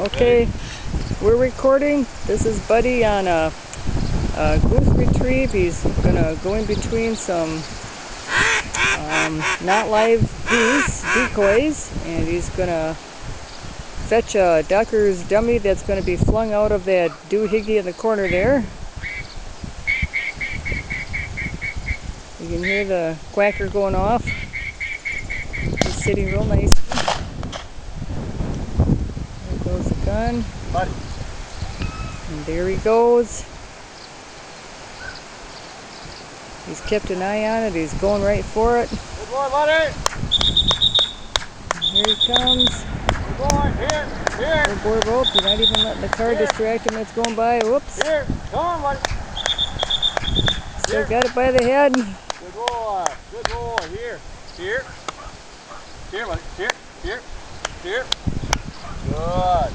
Okay, we're recording. This is Buddy on a goose retrieve. He's gonna go in between some not live goose decoys, and he's gonna fetch a ducker's dummy that's gonna be flung out of that doohickey in the corner there. You can hear the quacker going off. He's sitting real nice. There goes the gun. Buddy. And there he goes. He's kept an eye on it. He's going right for it. Good boy, buddy. Here he comes. Good boy. Here. Oh boy, rope. You're not even letting the car distract him that's going by. Whoops. Here. Come on, buddy. Still got it by the head. Good boy. Good boy. Here. Here, buddy. Here. Good.